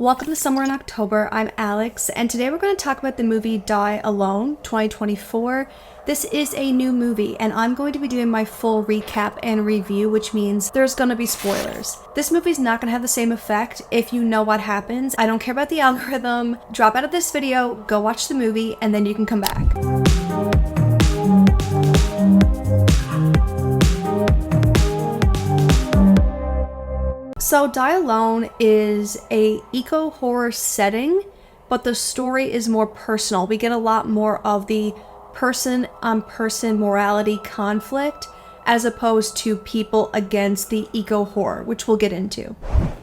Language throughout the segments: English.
Welcome to Somewhere in October. I'm Alex, and today we're going to talk about the movie Die Alone 2024. This is a new movie, and I'm going to be doing my full recap and review, which means there's going to be spoilers. This movie's not going to have the same effect if you know what happens. I don't care about the algorithm. Drop out of this video, go watch the movie, and then you can come back. So Die Alone is a eco-horror setting, but the story is more personal. We get a lot more of the person-on-person morality conflict as opposed to people against the eco-horror, which we'll get into.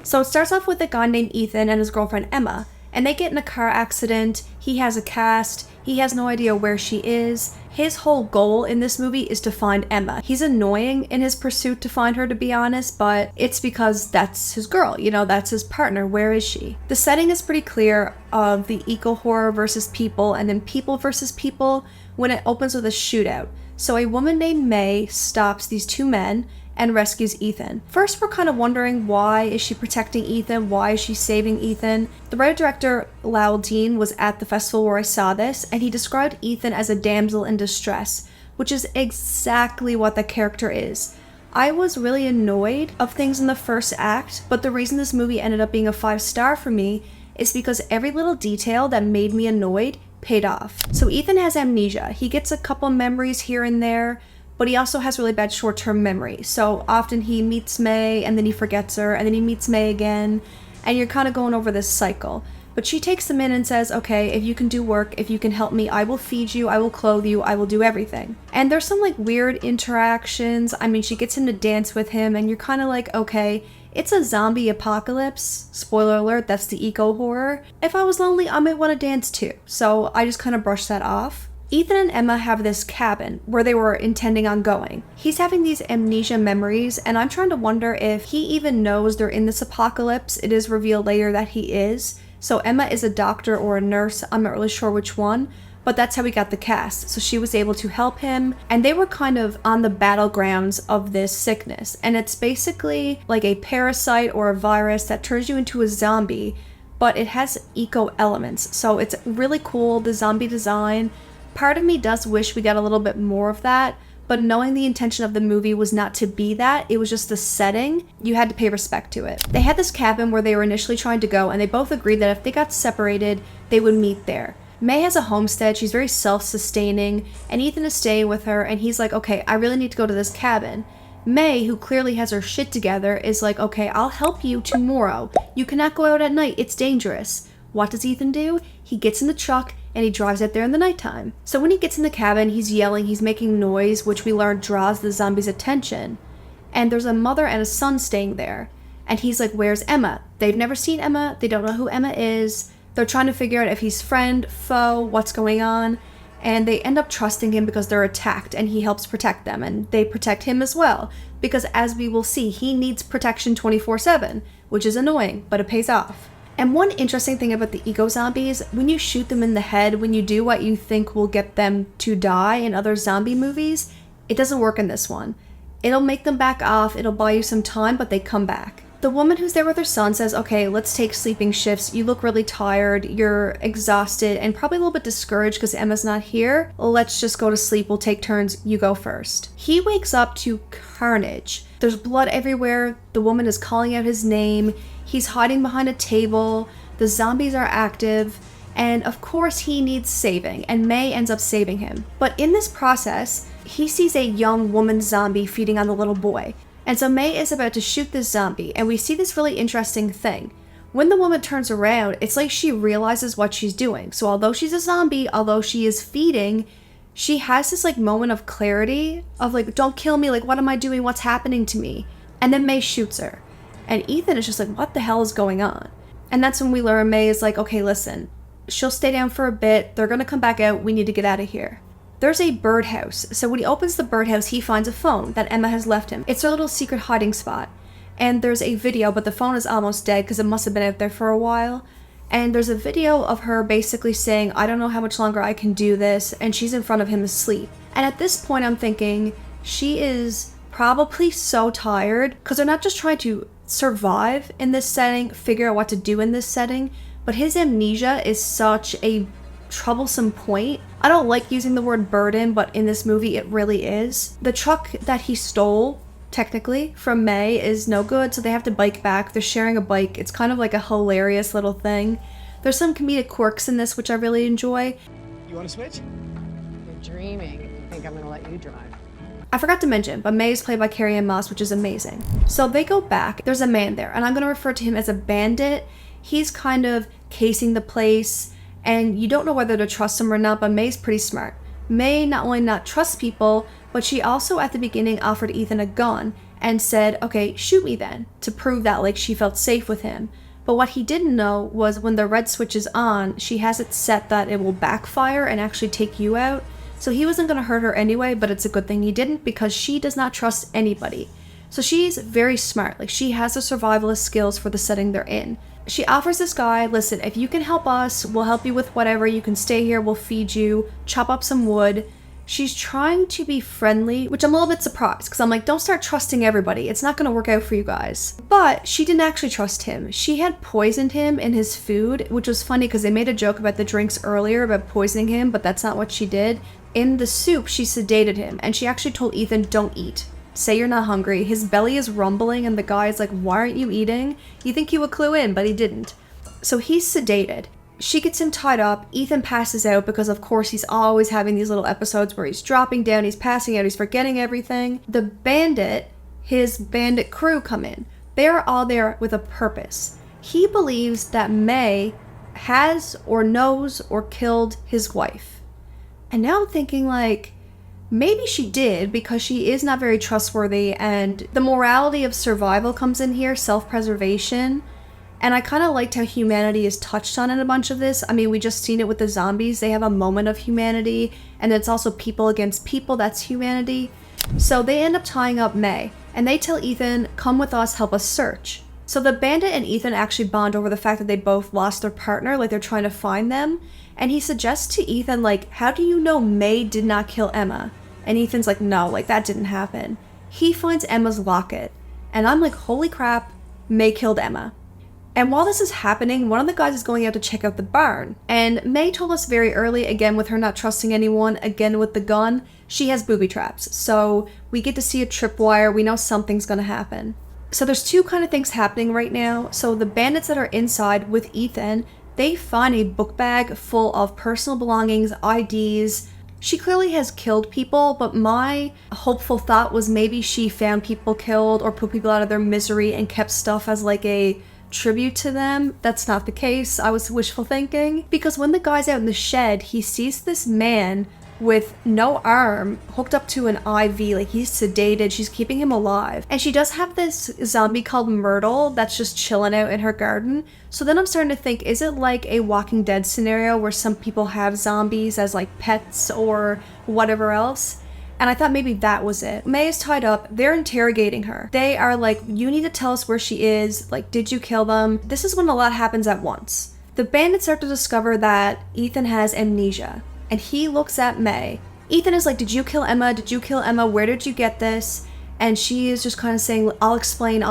So it starts off with a guy named Ethan and his girlfriend Emma, and they get in a car accident. He has a cast. He has no idea where she is. His whole goal in this movie is to find Emma. He's annoying in his pursuit to find her, to be honest, but it's because that's his girl, that's his partner. Where is she? The setting is pretty clear of the eco-horror versus people, and then people versus people when it opens with a shootout. So a woman named May stops these two men and rescues Ethan. First, we're kind of wondering, why is she protecting Ethan? Why is she saving Ethan? The writer-director Lowell Dean was at the festival where I saw this, and he described Ethan as a damsel in distress, which is exactly what the character is. I was really annoyed of things in the first act, but the reason this movie ended up being a 5-star for me is because every little detail that made me annoyed paid off. So Ethan has amnesia. He gets a couple memories here and there, but he also has really bad short-term memory. So often he meets May and then he forgets her, and then he meets May again, and you're kind of going over this cycle. But she takes him in and says, okay, if you can do work, if you can help me, I will feed you, I will clothe you, I will do everything. And there's some weird interactions. I mean, she gets him to dance with him, and you're kind of like, okay, it's a zombie apocalypse. Spoiler alert, that's the eco-horror. If I was lonely, I might want to dance too. So I just kind of brushed that off. Ethan and Emma have this cabin where they were intending on going. He's having these amnesia memories, and I'm trying to wonder if he even knows they're in this apocalypse. It is revealed later that he is. So Emma is a doctor or a nurse, I'm not really sure which one, but that's how we got the cast. So she was able to help him, and they were kind of on the battlegrounds of this sickness. And it's basically like a parasite or a virus that turns you into a zombie, but it has eco elements. So it's really cool, the zombie design. Part of me does wish we got a little bit more of that, but knowing the intention of the movie was not to be that, it was just the setting, you had to pay respect to it. They had this cabin where they were initially trying to go, and they both agreed that if they got separated, they would meet there. May has a homestead, she's very self-sustaining, and Ethan is staying with her, and he's like, okay, I really need to go to this cabin. May, who clearly has her shit together, is like, okay, I'll help you tomorrow. You cannot go out at night, it's dangerous. What does Ethan do? He gets in the truck and he drives out there in the nighttime. So when he gets in the cabin, he's yelling, he's making noise, which we learn draws the zombies' attention. And there's a mother and a son staying there. And he's like, where's Emma? They've never seen Emma, they don't know who Emma is. They're trying to figure out if he's friend, foe, what's going on. And they end up trusting him because they're attacked, and he helps protect them, and they protect him as well. Because as we will see, he needs protection 24/7, which is annoying, but it pays off. And one interesting thing about the eco-zombies, when you shoot them in the head, when you do what you think will get them to die in other zombie movies, it doesn't work in this one. It'll make them back off, it'll buy you some time, but they come back. The woman who's there with her son says, okay, let's take sleeping shifts. You look really tired, you're exhausted, and probably a little bit discouraged because Emma's not here. Let's just go to sleep, we'll take turns, you go first. He wakes up to carnage. There's blood everywhere, the woman is calling out his name, he's hiding behind a table, the zombies are active, and of course he needs saving, and May ends up saving him. But in this process, he sees a young woman zombie feeding on the little boy. And so May is about to shoot this zombie, and we see this really interesting thing. When the woman turns around, it's like she realizes what she's doing. So although she's a zombie, although she is feeding, she has this moment of clarity of don't kill me, what am I doing, what's happening to me? And then May shoots her. And Ethan is just like, what the hell is going on? And that's when we learn May is like, okay, listen, she'll stay down for a bit, they're gonna come back out, we need to get out of here. There's a birdhouse, so when he opens the birdhouse, he finds a phone that Emma has left him. It's her little secret hiding spot. And there's a video, but the phone is almost dead because it must have been out there for a while. And there's a video of her basically saying, I don't know how much longer I can do this, and she's in front of him asleep. And at this point I'm thinking, she is probably so tired, because they're not just trying to survive in this setting, figure out what to do in this setting, but his amnesia is such a troublesome point. I don't like using the word burden, but in this movie it really is. The truck that he stole, technically, from May is no good, so they have to bike back. They're sharing a bike. It's kind of like a hilarious little thing. There's some comedic quirks in this, which I really enjoy. You want to switch? You're dreaming if you think I'm gonna let you drive. I forgot to mention, but May is played by Carrie-Anne, which is amazing. So they go back. There's a man there, and I'm going to refer to him as a bandit. He's kind of casing the place, and you don't know whether to trust him or not, but May's pretty smart. May not only not trust people, but she also at the beginning offered Ethan a gun and said, okay, shoot me then, to prove that like she felt safe with him. But what he didn't know was when the red switch is on, she has it set that it will backfire and actually take you out. So he wasn't going to hurt her anyway, but it's a good thing he didn't because she does not trust anybody. So she's very smart. Like, she has the survivalist skills for the setting they're in. She offers this guy, listen, if you can help us, we'll help you with whatever. You can stay here, we'll feed you, chop up some wood. She's trying to be friendly, which I'm a little bit surprised because I'm like, don't start trusting everybody. It's not going to work out for you guys. But she didn't actually trust him. She had poisoned him in his food, which was funny because they made a joke about the drinks earlier about poisoning him, but that's not what she did. In the soup, she sedated him, and she actually told Ethan, don't eat. Say you're not hungry. His belly is rumbling, and the guy is like, why aren't you eating? You think he would clue in, but he didn't. So he's sedated. She gets him tied up. Ethan passes out because, of course, he's always having these little episodes where he's dropping down, he's passing out, he's forgetting everything. The bandit, his bandit crew come in. They're all there with a purpose. He believes that May has or knows or killed his wife. And now I'm thinking, like, maybe she did because she is not very trustworthy, and the morality of survival comes in here, self-preservation. And I kind of liked how humanity is touched on in a bunch of this. I mean, we just seen it with the zombies. They have a moment of humanity, and it's also people against people. That's humanity. So they end up tying up May, and they tell Ethan, come with us, help us search. So the bandit and Ethan actually bond over the fact that they both lost their partner, like they're trying to find them. And he suggests to Ethan, like, how do you know May did not kill Emma? And Ethan's like, no, like, that didn't happen. He finds Emma's locket. And I'm like, holy crap, May killed Emma. And while this is happening, one of the guys is going out to check out the barn. And May told us very early, again with her not trusting anyone, again with the gun, she has booby traps. So we get to see a tripwire, we know something's gonna happen. So there's two kind of things happening right now. So the bandits that are inside with Ethan, they find a book bag full of personal belongings, IDs. She clearly has killed people, but my hopeful thought was maybe she found people killed or put people out of their misery and kept stuff as like a tribute to them. That's not the case. I was wishful thinking. Because when the guy's out in the shed, he sees this man with no arm hooked up to an IV, like he's sedated, she's keeping him alive. And she does have this zombie called Myrtle that's just chilling out in her garden. So then I'm starting to think, is it like a Walking Dead scenario where some people have zombies as like pets or whatever else? And I thought maybe that was it. May is tied up, they're interrogating her. They are like, you need to tell us where she is, like, did you kill them? This is when a lot happens at once. The bandits start to discover that Ethan has amnesia. And he looks at May. Ethan is like, did you kill Emma? Did you kill Emma? Where did you get this? And she is just kind of saying, I'll explain,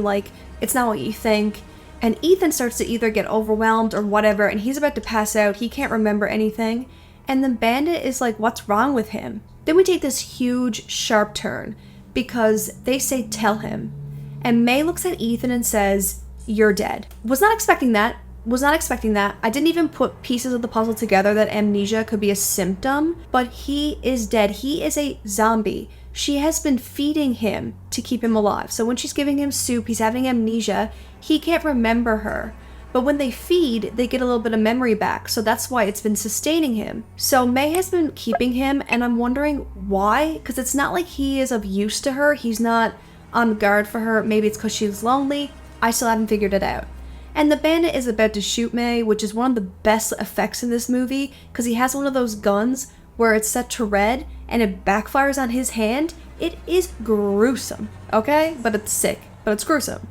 like, it's not what you think. And Ethan starts to either get overwhelmed or whatever, and he's about to pass out. He can't remember anything. And the bandit is like, what's wrong with him? Then we take this huge, sharp turn, because they say, tell him. And May looks at Ethan and says, you're dead. Was not expecting that. I didn't even put pieces of the puzzle together that amnesia could be a symptom, but he is dead. He is a zombie. She has been feeding him to keep him alive. So when she's giving him soup, he's having amnesia. He can't remember her. But when they feed, they get a little bit of memory back. So that's why it's been sustaining him. So May has been keeping him, and I'm wondering why, because it's not like he is of use to her. He's not on guard for her. Maybe it's because she's lonely. I still haven't figured it out. And the bandit is about to shoot May, which is one of the best effects in this movie, because he has one of those guns where it's set to red and it backfires on his hand. It is gruesome, okay? But it's sick, but it's gruesome.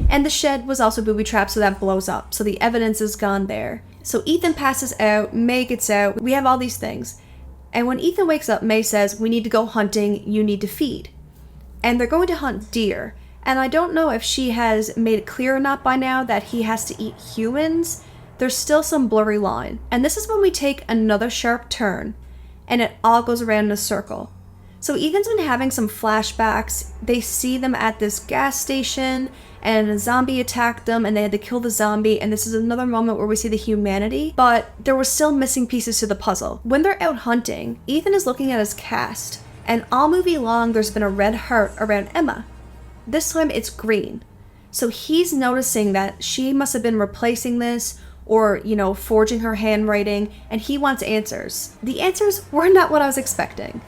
And the shed was also booby trapped, so that blows up. So the evidence is gone there. So Ethan passes out, May gets out, we have all these things. And when Ethan wakes up, May says, we need to go hunting, you need to feed. And they're going to hunt deer. And I don't know if she has made it clear or not by now that he has to eat humans. There's still some blurry line. And this is when we take another sharp turn, and it all goes around in a circle. So Ethan's been having some flashbacks. They see them at this gas station, and a zombie attacked them, and they had to kill the zombie, and this is another moment where we see the humanity, but there were still missing pieces to the puzzle. When they're out hunting, Ethan is looking at his cast, and all movie long there's been a red heart around Emma. This time it's green. So he's noticing that she must have been replacing this, or, forging her handwriting, and he wants answers. The answers were not what I was expecting.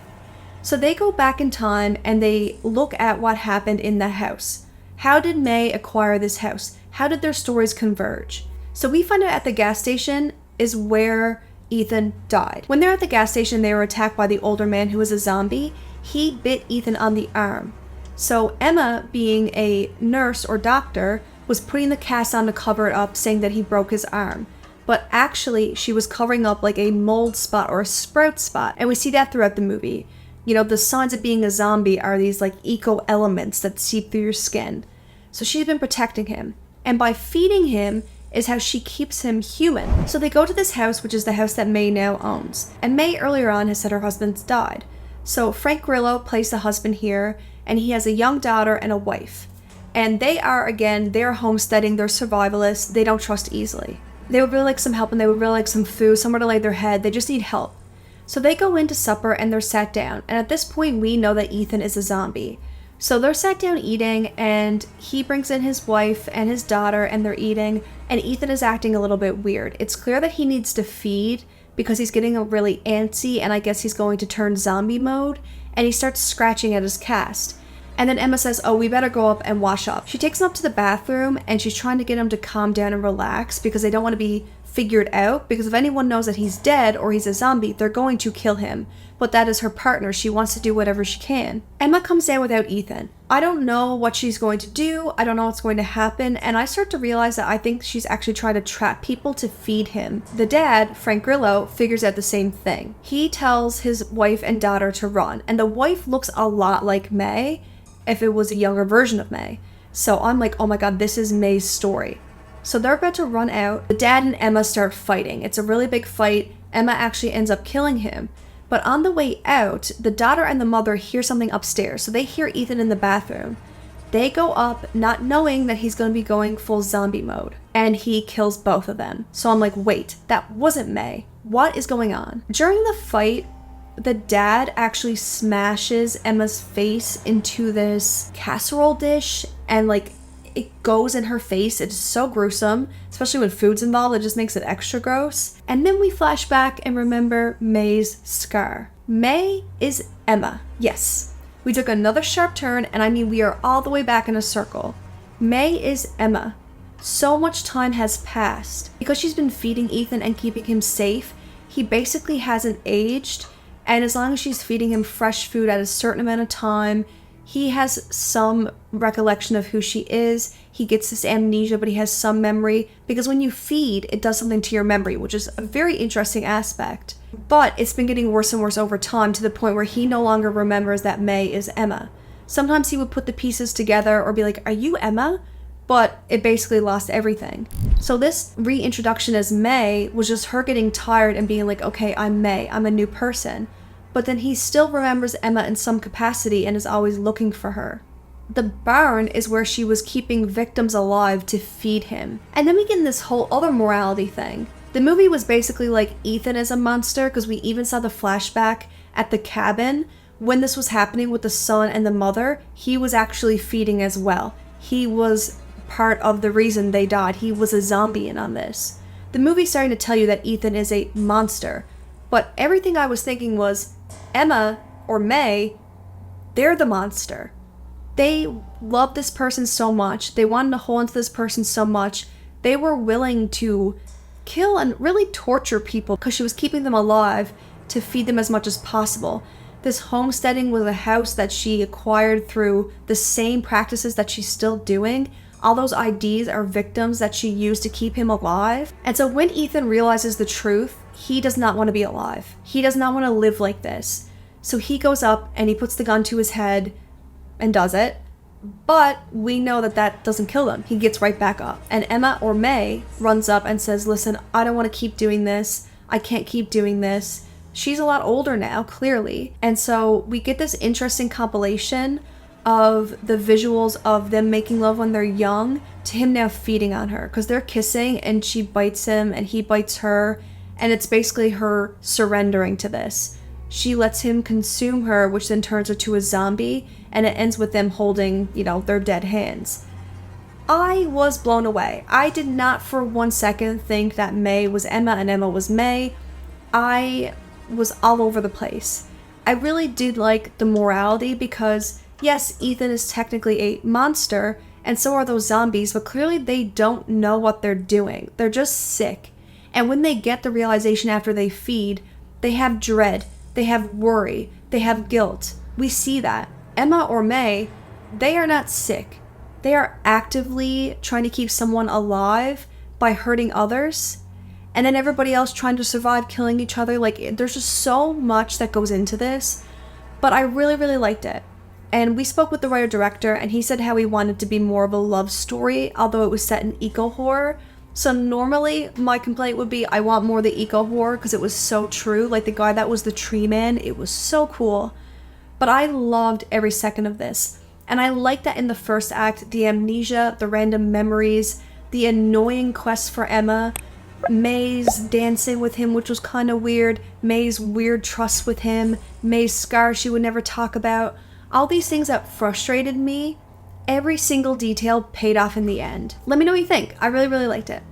So they go back in time and they look at what happened in the house. How did May acquire this house? How did their stories converge? So we find out at the gas station is where Ethan died. When they're at the gas station, they were attacked by the older man who was a zombie. He bit Ethan on the arm. So Emma, being a nurse or doctor, was putting the cast on to cover it up, saying that he broke his arm. But actually, she was covering up like a mold spot or a sprout spot. And we see that throughout the movie. The signs of being a zombie are these like eco elements that seep through your skin. So she's been protecting him. And by feeding him is how she keeps him human. So they go to this house, which is the house that May now owns. And May earlier on has said her husband's died. So Frank Grillo plays the husband here, and he has a young daughter and a wife. And they're homesteading, they're survivalists, they don't trust easily. They would really like some help, and they would really like some food, somewhere to lay their head, they just need help. So they go into supper and they're sat down, and at this point we know that Ethan is a zombie. So they're sat down eating, and he brings in his wife and his daughter, and they're eating, and Ethan is acting a little bit weird. It's clear that he needs to feed because he's getting really antsy, and I guess he's going to turn zombie mode, and he starts scratching at his cast. And then Emma says, oh, we better go up and wash up. She takes him up to the bathroom, and she's trying to get him to calm down and relax because they don't want to be figured out, because if anyone knows that he's dead or he's a zombie, they're going to kill him. But that is her partner. She wants to do whatever she can. Emma comes down without Ethan. I don't know what she's going to do. I don't know what's going to happen. And I start to realize that I think she's actually trying to trap people to feed him. The dad, Frank Grillo, figures out the same thing. He tells his wife and daughter to run. And the wife looks a lot like May if it was a younger version of May. So I'm like, oh my god, this is May's story. So they're about to run out. The dad and Emma start fighting. It's a really big fight. Emma actually ends up killing him. But on the way out, the daughter and the mother hear something upstairs. So they hear Ethan in the bathroom. They go up not knowing that he's going to be going full zombie mode. And he kills both of them. So I'm like, wait, that wasn't May. What is going on? During the fight, the dad actually smashes Emma's face into this casserole dish, and it goes in her face. It's so gruesome, especially when food's involved. It just makes it extra gross. And then we flash back and remember May's scar. May is Emma. Yes, we took another sharp turn, and I mean we are all the way back in a circle. May is Emma. So much time has passed. Because she's been feeding Ethan and keeping him safe, he basically hasn't aged. And as long as she's feeding him fresh food at a certain amount of time, he has some recollection of who she is. He gets this amnesia, but he has some memory. Because when you feed, it does something to your memory, which is a very interesting aspect. But it's been getting worse and worse over time, to the point where he no longer remembers that May is Emma. Sometimes he would put the pieces together or be like, are you Emma? But it basically lost everything. So this reintroduction as May was just her getting tired and being like, okay, I'm May, I'm a new person. But then he still remembers Emma in some capacity and is always looking for her. The barn is where she was keeping victims alive to feed him. And then we get in this whole other morality thing. The movie was basically like Ethan is a monster, because we even saw the flashback at the cabin. When this was happening with the son and the mother, he was actually feeding as well. He was part of the reason they died. He was a zombie in on this. The movie's starting to tell you that Ethan is a monster. But everything I was thinking was, Emma or May, they're the monster. They loved this person so much. They wanted to hold onto this person so much. They were willing to kill and really torture people because she was keeping them alive to feed them as much as possible. This homesteading was a house that she acquired through the same practices that she's still doing. All those IDs are victims that she used to keep him alive. And so when Ethan realizes the truth, he does not want to be alive. He does not want to live like this. So he goes up and he puts the gun to his head and does it. But we know that that doesn't kill him. He gets right back up. And Emma or May runs up and says, listen, I don't want to keep doing this. I can't keep doing this. She's a lot older now, clearly. And so we get this interesting compilation of the visuals of them making love when they're young to him now feeding on her. Because they're kissing and she bites him and he bites her. And it's basically her surrendering to this. She lets him consume her, which then turns her to a zombie, and it ends with them holding, their dead hands. I was blown away. I did not for 1 second think that May was Emma and Emma was May. I was all over the place. I really did like the morality because, yes, Ethan is technically a monster, and so are those zombies, but clearly they don't know what they're doing. They're just sick. And when they get the realization after they feed, they have dread. They have worry. They have guilt. We see that. Emma or May, they are not sick. They are actively trying to keep someone alive by hurting others. And then everybody else trying to survive killing each other. Like, there's just so much that goes into this. But I really, really liked it. And we spoke with the writer-director, and he said how he wanted to be more of a love story, although it was set in eco-horror. So normally my complaint would be I want more of the eco-horror because it was so true. Like the guy that was the tree man, it was so cool. But I loved every second of this. And I liked that in the first act, the amnesia, the random memories, the annoying quest for Emma, May's dancing with him, which was kind of weird, May's weird trust with him, May's scars she would never talk about. All these things that frustrated me, every single detail paid off in the end. Let me know what you think. I really, really liked it.